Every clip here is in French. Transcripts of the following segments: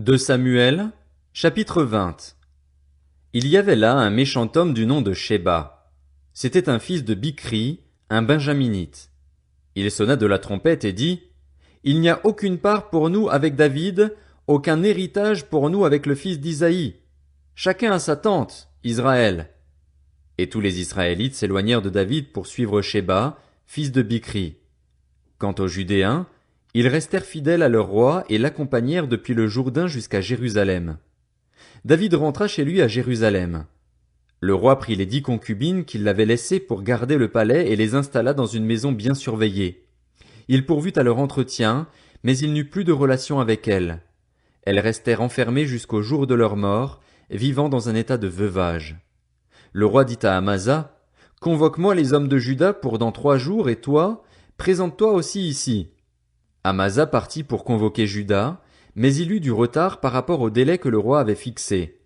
De Samuel, chapitre 20. Il y avait là un méchant homme du nom de Sheba. C'était un fils de Bichri, un benjaminite. Il sonna de la trompette et dit, Il n'y a aucune part pour nous avec David, aucun héritage pour nous avec le fils d'Isaïe. Chacun a sa tente, Israël. Et tous les Israélites s'éloignèrent de David pour suivre Sheba, fils de Bichri. Quant aux Judéens, ils restèrent fidèles à leur roi et l'accompagnèrent depuis le Jourdain jusqu'à Jérusalem. David rentra chez lui à Jérusalem. Le roi prit les 10 concubines qu'il avait laissées pour garder le palais et les installa dans une maison bien surveillée. Il pourvut à leur entretien, mais il n'eut plus de relation avec elles. Elles restèrent enfermées jusqu'au jour de leur mort, vivant dans un état de veuvage. Le roi dit à Amasa, Convoque-moi les hommes de Juda pour dans 3 jours, et toi, présente-toi aussi ici. Amasa partit pour convoquer Juda, mais il eut du retard par rapport au délai que le roi avait fixé.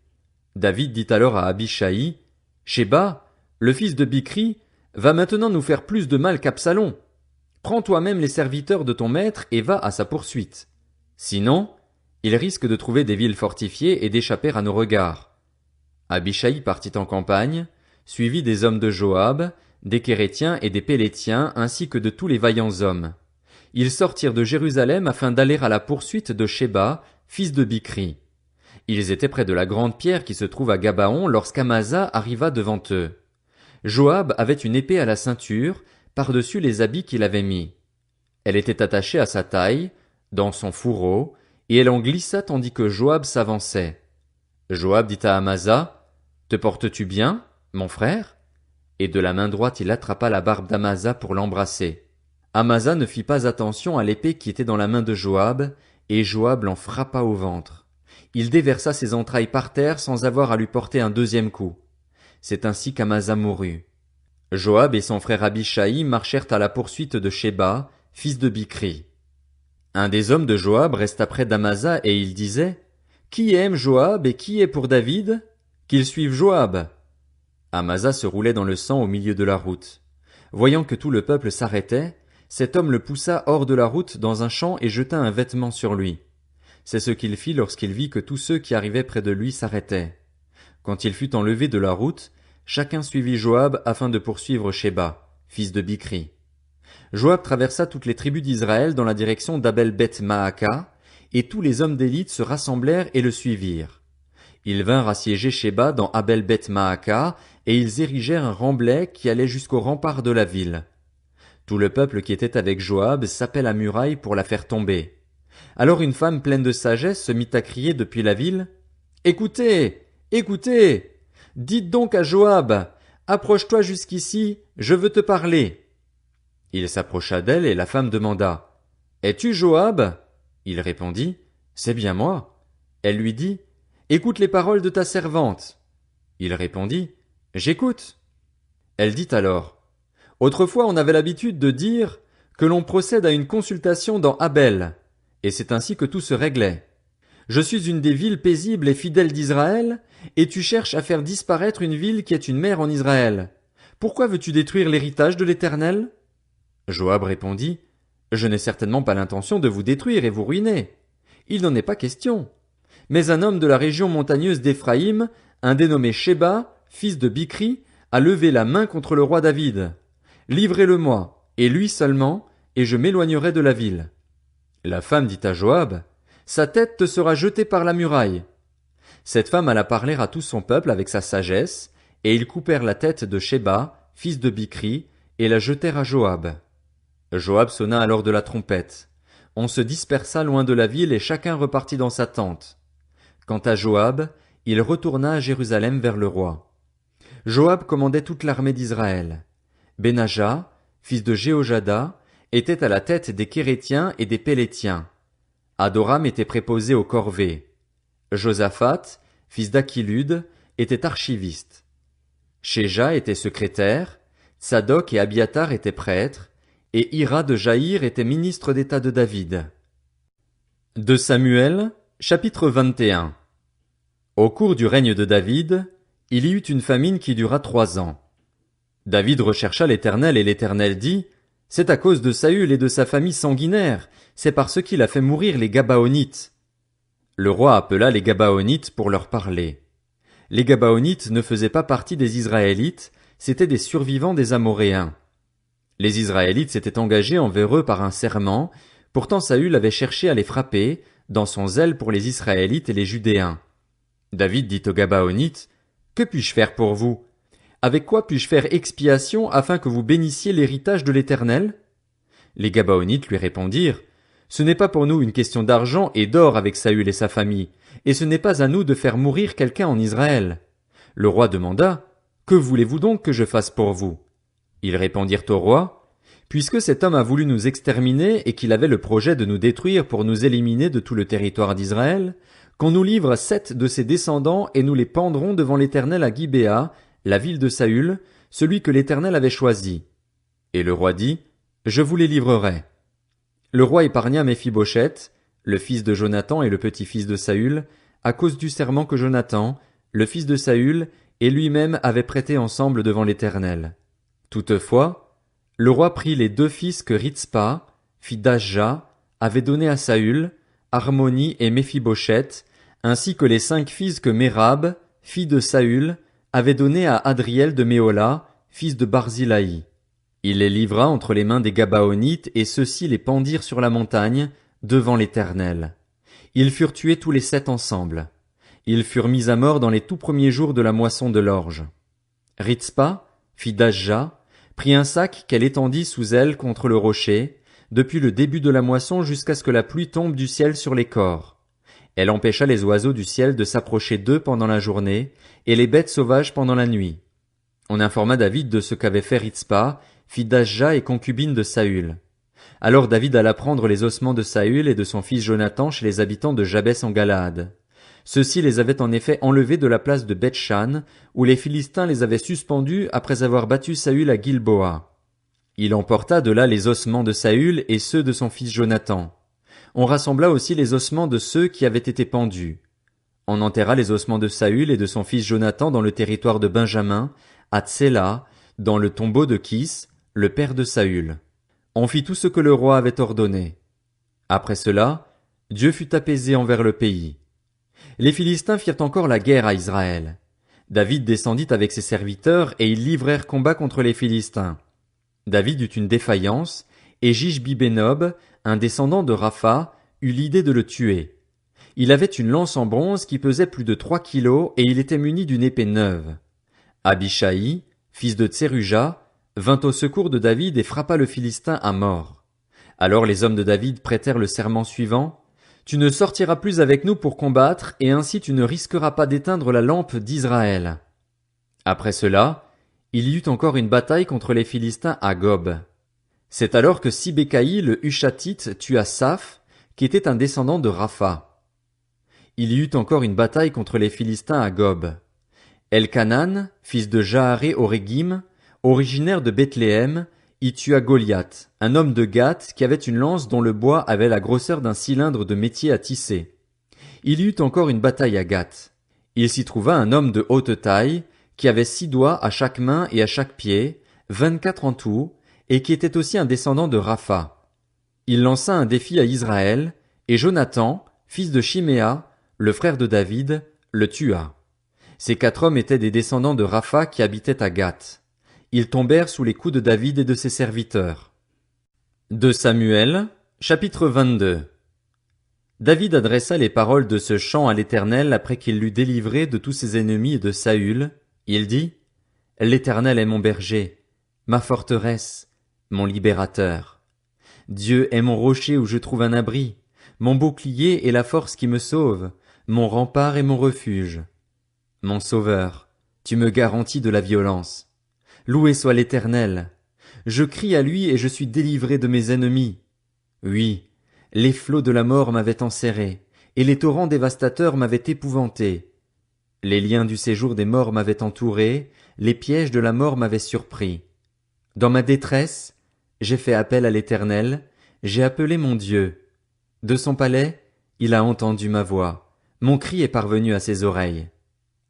David dit alors à Abishai, Sheba, le fils de Bichri, va maintenant nous faire plus de mal qu'Absalom. Prends toi-même les serviteurs de ton maître et va à sa poursuite. Sinon, il risque de trouver des villes fortifiées et d'échapper à nos regards. Abishai partit en campagne, suivi des hommes de Joab, des Kérétiens et des Pélétiens ainsi que de tous les vaillants hommes. Ils sortirent de Jérusalem afin d'aller à la poursuite de Sheba, fils de Bichri. Ils étaient près de la grande pierre qui se trouve à Gabaon lorsqu'Amasa arriva devant eux. Joab avait une épée à la ceinture, par-dessus les habits qu'il avait mis. Elle était attachée à sa taille, dans son fourreau, et elle en glissa tandis que Joab s'avançait. Joab dit à Amasa, Te portes-tu bien, mon frère? Et de la main droite il attrapa la barbe d'Amasa pour l'embrasser. Amasa ne fit pas attention à l'épée qui était dans la main de Joab, et Joab l'en frappa au ventre. Il déversa ses entrailles par terre sans avoir à lui porter un deuxième coup. C'est ainsi qu'Amasa mourut. Joab et son frère Abishai marchèrent à la poursuite de Sheba, fils de Bichri. Un des hommes de Joab resta près d'Amasa et il disait, Qui aime Joab et qui est pour David? Qu'il suive Joab. Amasa se roulait dans le sang au milieu de la route. Voyant que tout le peuple s'arrêtait, cet homme le poussa hors de la route dans un champ et jeta un vêtement sur lui. C'est ce qu'il fit lorsqu'il vit que tous ceux qui arrivaient près de lui s'arrêtaient. Quand il fut enlevé de la route, chacun suivit Joab afin de poursuivre Sheba, fils de Bichri. Joab traversa toutes les tribus d'Israël dans la direction d'Abel-Beth-Maaka, et tous les hommes d'élite se rassemblèrent et le suivirent. Ils vinrent assiéger Sheba dans Abel-Beth-Maaka, et ils érigèrent un remblai qui allait jusqu'au rempart de la ville. Tout le peuple qui était avec Joab sapait la muraille pour la faire tomber. Alors une femme pleine de sagesse se mit à crier depuis la ville, Écoutez, écoutez! Dites donc à Joab, approche-toi jusqu'ici, je veux te parler. Il s'approcha d'elle et la femme demanda, Es-tu Joab? Il répondit, C'est bien moi. Elle lui dit, Écoute les paroles de ta servante. Il répondit, J'écoute. Elle dit alors, Autrefois on avait l'habitude de dire que l'on procède à une consultation dans Abel, et c'est ainsi que tout se réglait. Je suis une des villes paisibles et fidèles d'Israël, et tu cherches à faire disparaître une ville qui est une mère en Israël. Pourquoi veux-tu détruire l'héritage de l'Éternel? Joab répondit, Je n'ai certainement pas l'intention de vous détruire et vous ruiner. Il n'en est pas question. Mais un homme de la région montagneuse d'Éphraïm, un dénommé Sheba, fils de Bichri, a levé la main contre le roi David. Livrez-le-moi, et lui seulement, et je m'éloignerai de la ville. La femme dit à Joab, Sa tête te sera jetée par la muraille. Cette femme alla parler à tout son peuple avec sa sagesse, et ils coupèrent la tête de Sheba, fils de Bichri, et la jetèrent à Joab. Joab sonna alors de la trompette. On se dispersa loin de la ville et chacun repartit dans sa tente. Quant à Joab, il retourna à Jérusalem vers le roi. Joab commandait toute l'armée d'Israël. Benaja, fils de Jéhojada, était à la tête des Kérétiens et des Pélétiens. Adoram était préposé aux corvées. Josaphat, fils d'Achilud, était archiviste. Shéja était secrétaire, Tsadok et Abiatar étaient prêtres, et Hira de Jaïr était ministre d'État de David. De Samuel, chapitre 21. Au cours du règne de David, il y eut une famine qui dura 3 ans. David rechercha l'Éternel et l'Éternel dit, C'est à cause de Saül et de sa famille sanguinaire, c'est parce qu'il a fait mourir les Gabaonites. Le roi appela les Gabaonites pour leur parler. Les Gabaonites ne faisaient pas partie des Israélites, c'étaient des survivants des Amoréens. Les Israélites s'étaient engagés envers eux par un serment, pourtant Saül avait cherché à les frapper, dans son zèle pour les Israélites et les Judéens. David dit aux Gabaonites, « Que puis-je faire pour vous? Avec quoi puis-je faire expiation afin que vous bénissiez l'héritage de l'Éternel » Les Gabaonites lui répondirent, « Ce n'est pas pour nous une question d'argent et d'or avec Saül et sa famille, et ce n'est pas à nous de faire mourir quelqu'un en Israël. » Le roi demanda, « Que voulez-vous donc que je fasse pour vous » Ils répondirent au roi, « Puisque cet homme a voulu nous exterminer et qu'il avait le projet de nous détruire pour nous éliminer de tout le territoire d'Israël, qu'on nous livre 7 de ses descendants et nous les pendrons devant l'Éternel à Gibéa, la ville de Saül, celui que l'Éternel avait choisi. » Et le roi dit, « Je vous les livrerai. » Le roi épargna Méphibosheth, le fils de Jonathan et le petit-fils de Saül, à cause du serment que Jonathan, le fils de Saül, et lui-même avaient prêté ensemble devant l'Éternel. Toutefois, le roi prit les 2 fils que Ritzpa, fille d'Ashja, avait donnés à Saül, Harmoni et Méphibosheth, ainsi que les 5 fils que Mérab, fille de Saül, avait donnés à Adriel de Méhola, fils de Barzilaï. Il les livra entre les mains des Gabaonites et ceux-ci les pendirent sur la montagne, devant l'Éternel. Ils furent tués tous les 7 ensemble. Ils furent mis à mort dans les tout premiers jours de la moisson de l'orge. Ritzpa, fille d'Ashja, prit un sac qu'elle étendit sous elle contre le rocher, depuis le début de la moisson jusqu'à ce que la pluie tombe du ciel sur les corps. Elle empêcha les oiseaux du ciel de s'approcher d'eux pendant la journée, et les bêtes sauvages pendant la nuit. On informa David de ce qu'avait fait Ritzpa, fille d'Ashja et concubine de Saül. Alors David alla prendre les ossements de Saül et de son fils Jonathan chez les habitants de Jabès en Galaad. Ceux-ci les avaient en effet enlevés de la place de Beth-Shan, où les Philistins les avaient suspendus après avoir battu Saül à Gilboa. Il emporta de là les ossements de Saül et ceux de son fils Jonathan. On rassembla aussi les ossements de ceux qui avaient été pendus. On enterra les ossements de Saül et de son fils Jonathan dans le territoire de Benjamin, à Tséla, dans le tombeau de Kis, le père de Saül. On fit tout ce que le roi avait ordonné. Après cela, Dieu fut apaisé envers le pays. Les Philistins firent encore la guerre à Israël. David descendit avec ses serviteurs et ils livrèrent combat contre les Philistins. David eut une défaillance, et Jishbi-Bénob, un descendant de Rapha, eut l'idée de le tuer. Il avait une lance en bronze qui pesait plus de 3 kilos et il était muni d'une épée neuve. Abishai, fils de Tseruja, vint au secours de David et frappa le Philistin à mort. Alors les hommes de David prêtèrent le serment suivant. Tu ne sortiras plus avec nous pour combattre, et ainsi tu ne risqueras pas d'éteindre la lampe d'Israël. Après cela, il y eut encore une bataille contre les Philistins à Gob. C'est alors que Sibécaï le Hushatite tua Saph, qui était un descendant de Rapha. Il y eut encore une bataille contre les Philistins à Gob. Elkanan, fils de Jaharé Orégim, originaire de Bethléem, y tua Goliath, un homme de Gath qui avait une lance dont le bois avait la grosseur d'un cylindre de métier à tisser. Il y eut encore une bataille à Gath. Il s'y trouva un homme de haute taille, qui avait 6 doigts à chaque main et à chaque pied, 24 en tout, et qui était aussi un descendant de Rapha. Il lança un défi à Israël, et Jonathan, fils de Shiméa, le frère de David, le tua. Ces 4 hommes étaient des descendants de Rapha qui habitaient à Gath. Ils tombèrent sous les coups de David et de ses serviteurs. 2 Samuel, chapitre 22. David adressa les paroles de ce chant à l'Éternel après qu'il l'eut délivré de tous ses ennemis et de Saül. Il dit, « L'Éternel est mon berger, ma forteresse, mon libérateur. Dieu est mon rocher où je trouve un abri, mon bouclier et la force qui me sauve, mon rempart et mon refuge. Mon sauveur, tu me garantis de la violence. Loué soit l'Éternel. Je crie à lui et je suis délivré de mes ennemis. Oui, les flots de la mort m'avaient enserré, et les torrents dévastateurs m'avaient épouvanté. Les liens du séjour des morts m'avaient entouré, les pièges de la mort m'avaient surpris. Dans ma détresse, j'ai fait appel à l'Éternel, j'ai appelé mon Dieu. De son palais, il a entendu ma voix, mon cri est parvenu à ses oreilles.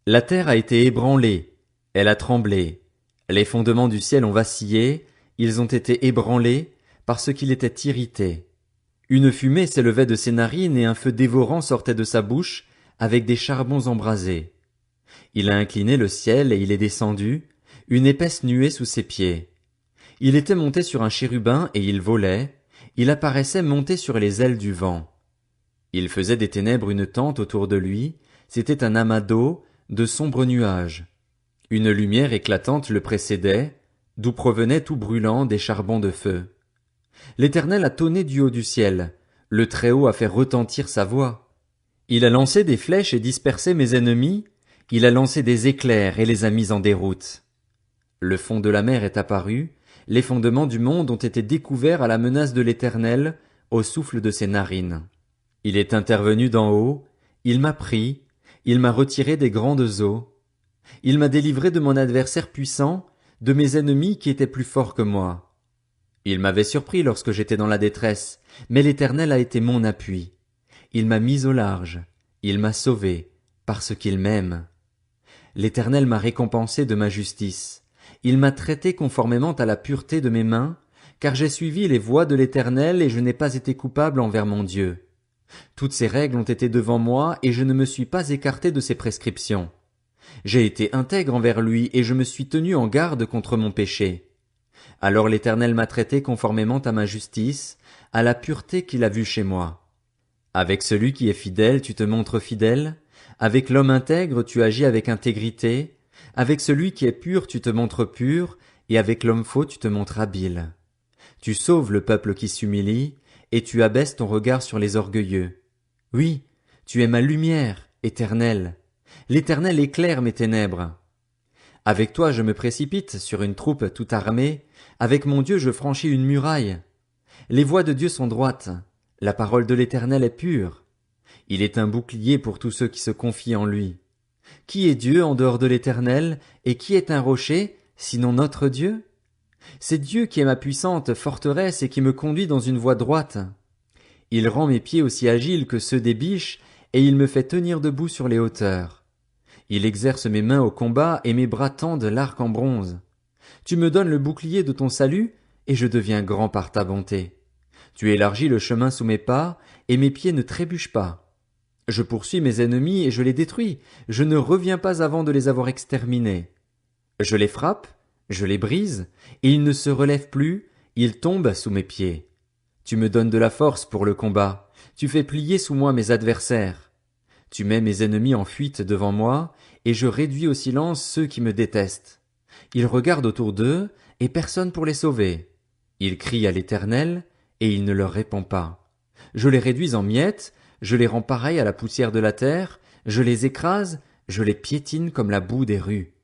La terre a été ébranlée, elle a tremblé, les fondements du ciel ont vacillé, ils ont été ébranlés, parce qu'il était irrité. Une fumée s'élevait de ses narines et un feu dévorant sortait de sa bouche, avec des charbons embrasés. Il a incliné le ciel et il est descendu, une épaisse nuée sous ses pieds. Il était monté sur un chérubin et il volait, il apparaissait monté sur les ailes du vent. Il faisait des ténèbres une tente autour de lui, c'était un amas d'eau, de sombres nuages. Une lumière éclatante le précédait, d'où provenaient tout brûlant des charbons de feu. L'Éternel a tonné du haut du ciel, le Très-Haut a fait retentir sa voix. Il a lancé des flèches et dispersé mes ennemis, il a lancé des éclairs et les a mis en déroute. Le fond de la mer est apparu, les fondements du monde ont été découverts à la menace de l'Éternel, au souffle de ses narines. Il est intervenu d'en haut, il m'a pris, il m'a retiré des grandes eaux. Il m'a délivré de mon adversaire puissant, de mes ennemis qui étaient plus forts que moi. Il m'avait surpris lorsque j'étais dans la détresse, mais l'Éternel a été mon appui. Il m'a mis au large, il m'a sauvé, parce qu'il m'aime. L'Éternel m'a récompensé de ma justice. Il m'a traité conformément à la pureté de mes mains, car j'ai suivi les voies de l'Éternel et je n'ai pas été coupable envers mon Dieu. Toutes ses règles ont été devant moi et je ne me suis pas écarté de ses prescriptions. J'ai été intègre envers lui et je me suis tenu en garde contre mon péché. Alors l'Éternel m'a traité conformément à ma justice, à la pureté qu'il a vue chez moi. Avec celui qui est fidèle, tu te montres fidèle, avec l'homme intègre, tu agis avec intégrité, avec celui qui est pur, tu te montres pur, et avec l'homme faux, tu te montres habile. Tu sauves le peuple qui s'humilie, et tu abaisses ton regard sur les orgueilleux. Oui, tu es ma lumière, Éternel. L'Éternel éclaire mes ténèbres. Avec toi je me précipite sur une troupe tout armée, avec mon Dieu je franchis une muraille. Les voies de Dieu sont droites, la parole de l'Éternel est pure. Il est un bouclier pour tous ceux qui se confient en lui. Qui est Dieu en dehors de l'Éternel, et qui est un rocher, sinon notre Dieu? C'est Dieu qui est ma puissante forteresse et qui me conduit dans une voie droite. Il rend mes pieds aussi agiles que ceux des biches, et il me fait tenir debout sur les hauteurs. Il exerce mes mains au combat et mes bras tendent l'arc en bronze. Tu me donnes le bouclier de ton salut, et je deviens grand par ta bonté. Tu élargis le chemin sous mes pas, et mes pieds ne trébuchent pas. Je poursuis mes ennemis et je les détruis, je ne reviens pas avant de les avoir exterminés. Je les frappe, je les brise, et ils ne se relèvent plus, ils tombent sous mes pieds. Tu me donnes de la force pour le combat, tu fais plier sous moi mes adversaires. Tu mets mes ennemis en fuite devant moi, et je réduis au silence ceux qui me détestent. Ils regardent autour d'eux, et personne pour les sauver. Ils crient à l'Éternel, et il ne leur répond pas. Je les réduis en miettes, je les rends pareils à la poussière de la terre, je les écrase, je les piétine comme la boue des rues.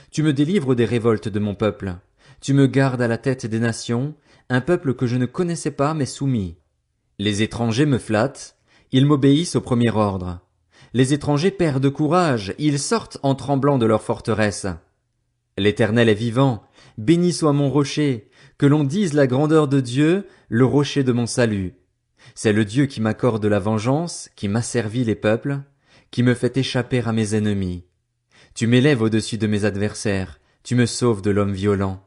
Tu me délivres des révoltes de mon peuple. Tu me gardes à la tête des nations, un peuple que je ne connaissais pas mais soumis. Les étrangers me flattent, ils m'obéissent au premier ordre. Les étrangers perdent courage, ils sortent en tremblant de leur forteresse. L'Éternel est vivant, béni soit mon rocher, que l'on dise la grandeur de Dieu, le rocher de mon salut. C'est le Dieu qui m'accorde la vengeance, qui m'asservit les peuples, qui me fait échapper à mes ennemis. Tu m'élèves au-dessus de mes adversaires, tu me sauves de l'homme violent.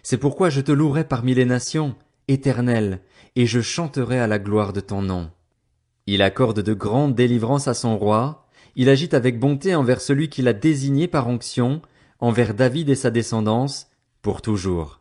C'est pourquoi je te louerai parmi les nations, Éternel, et je chanterai à la gloire de ton nom. Il accorde de grandes délivrances à son roi, il agit avec bonté envers celui qu'il a désigné par onction, envers David et sa descendance, pour toujours.